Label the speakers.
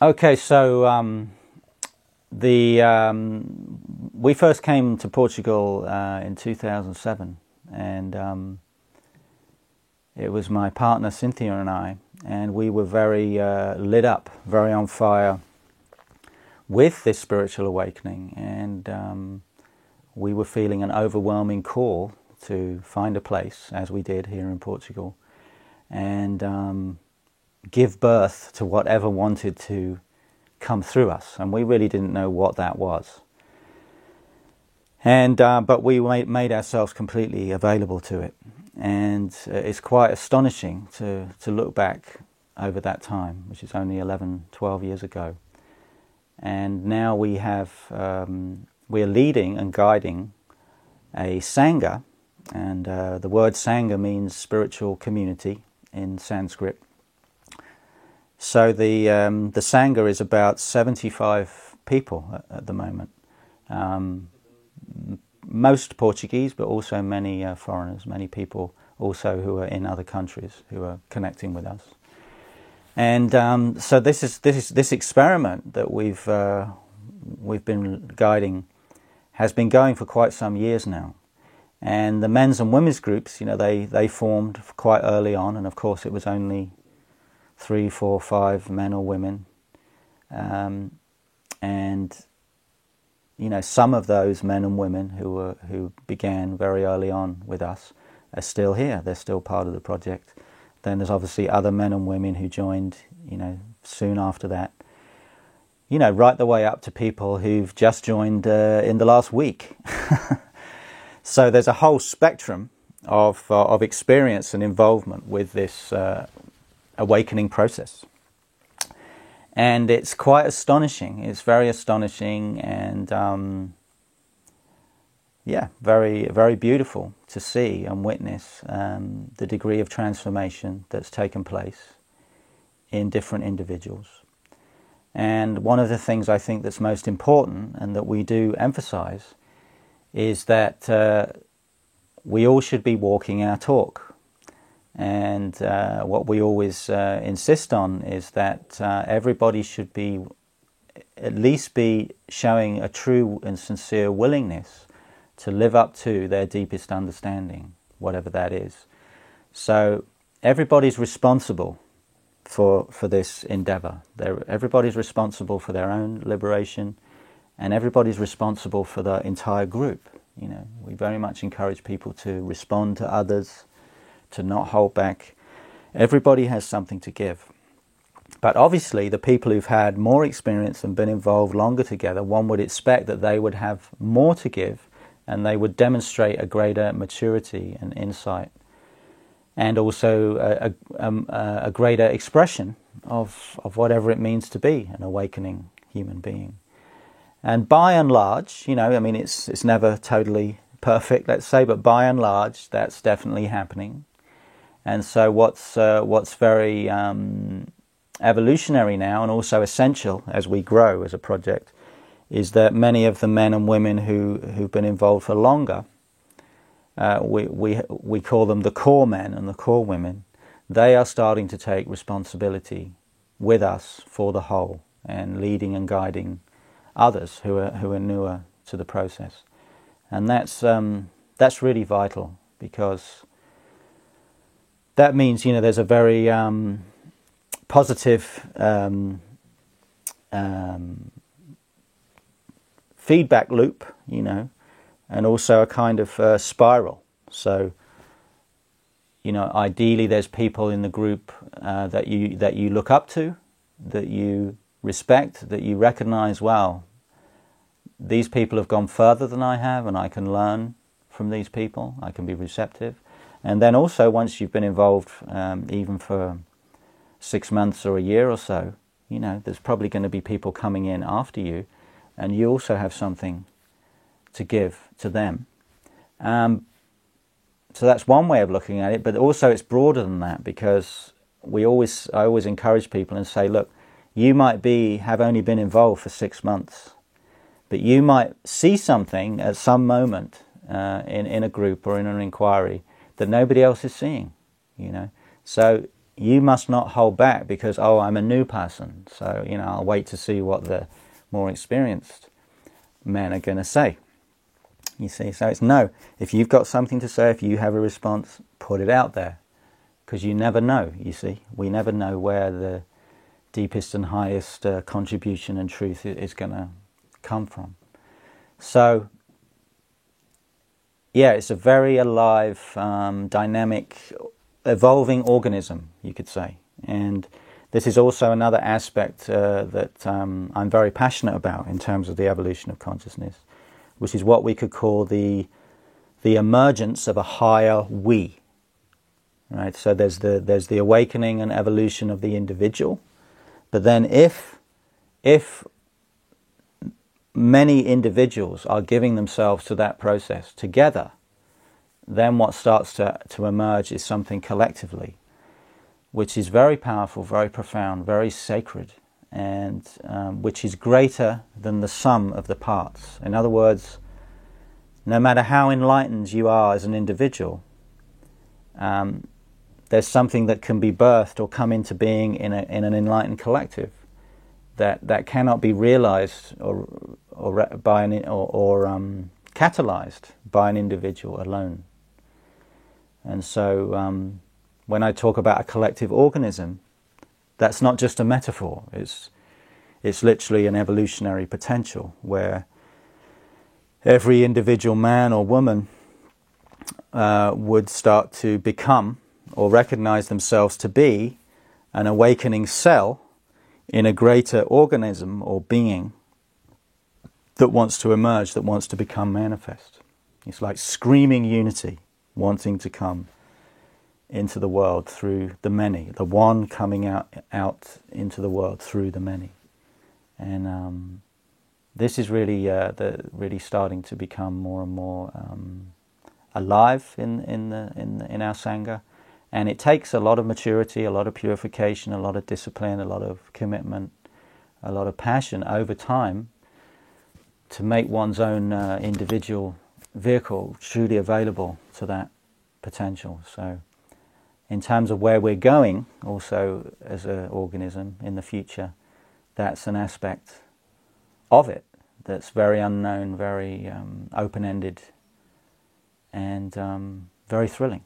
Speaker 1: Okay, so we first came to Portugal in 2007, and it was my partner Cynthia and I, and we were very lit up, very on fire with this spiritual awakening, and we were feeling an overwhelming call to find a place, as we did here in Portugal, and give birth to whatever wanted to come through us, and we really didn't know what that was. And but we made ourselves completely available to it, and it's quite astonishing to look back over that time, which is only 11, 12 years ago. And now we are leading and guiding a Sangha, and the word Sangha means spiritual community in Sanskrit. So the Sangha is about 75 people at the moment. Most Portuguese, but also many foreigners, many people also who are in other countries who are connecting with us. And so this experiment that we've been guiding has been going for quite some years now. And the men's and women's groups, they formed quite early on, and of course it was only 3, 4, 5 men or women, and some of those men and women who began very early on with us are still here. They're still part of the project. Then there's obviously other men and women who joined, soon after that. Right the way up to people who've just joined in the last week. So there's a whole spectrum of experience and involvement with this awakening process. And it's quite astonishing. It's very astonishing and very, very beautiful to see and witness the degree of transformation that's taken place in different individuals. And one of the things I think that's most important and that we do emphasize is that we all should be walking our talk. And what we always insist on is that everybody should at least be showing a true and sincere willingness to live up to their deepest understanding, whatever that is. So everybody's responsible for this endeavor. Everybody's responsible for their own liberation, and everybody's responsible for the entire group. We very much encourage people to respond to others, to not hold back. Everybody has something to give. But obviously the people who've had more experience and been involved longer together, one would expect that they would have more to give, and they would demonstrate a greater maturity and insight, and also a greater expression of whatever it means to be an awakening human being. And by and large, it's never totally perfect, let's say, but by and large, that's definitely happening. And so what's very evolutionary now, and also essential as we grow as a project, is that many of the men and women who've been involved for longer, we call them the core men and the core women. They are starting to take responsibility with us for the whole, and leading and guiding others who are newer to the process. And that's really vital, because that means there's a very positive feedback loop, and also a kind of spiral. So ideally there's people in the group that you look up to, that you respect, that you recognize, wow, these people have gone further than I have, and I can learn from these people, I can be receptive. And then also, once you've been involved even for 6 months or a year or so, there's probably going to be people coming in after you, and you also have something to give to them. So that's one way of looking at it, but also it's broader than that, because I always encourage people and say, look, you might have only been involved for 6 months, but you might see something at some moment in a group or in an inquiry that nobody else is seeing, So, you must not hold back because, oh, I'm a new person, so, I'll wait to see what the more experienced men are going to say. You see, so it's no. If you've got something to say, if you have a response, put it out there. Because you never know, you see. We never know where the deepest and highest contribution and truth is going to come from. So, yeah, it's a very alive, dynamic, evolving organism, you could say. And this is also another aspect that I'm very passionate about in terms of the evolution of consciousness, which is what we could call the emergence of a higher we. Right? So there's the awakening and evolution of the individual, but then if many individuals are giving themselves to that process together, then what starts to emerge is something collectively, which is very powerful, very profound, very sacred, and which is greater than the sum of the parts. In other words, no matter how enlightened you are as an individual, there's something that can be birthed or come into being in an enlightened collective that cannot be realized or catalyzed by an individual alone. And so when I talk about a collective organism, that's not just a metaphor. It's literally an evolutionary potential where every individual man or woman would start to become or recognize themselves to be an awakening cell in a greater organism or being that wants to emerge, that wants to become manifest. It's like screaming unity, wanting to come into the world through the many, the one coming out into the world through the many. And this is really really starting to become more and more alive in our Sangha. And it takes a lot of maturity, a lot of purification, a lot of discipline, a lot of commitment, a lot of passion over time to make one's own individual vehicle truly available to that potential. So in terms of where we're going also as an organism in the future, that's an aspect of it that's very unknown, very open-ended, and very thrilling.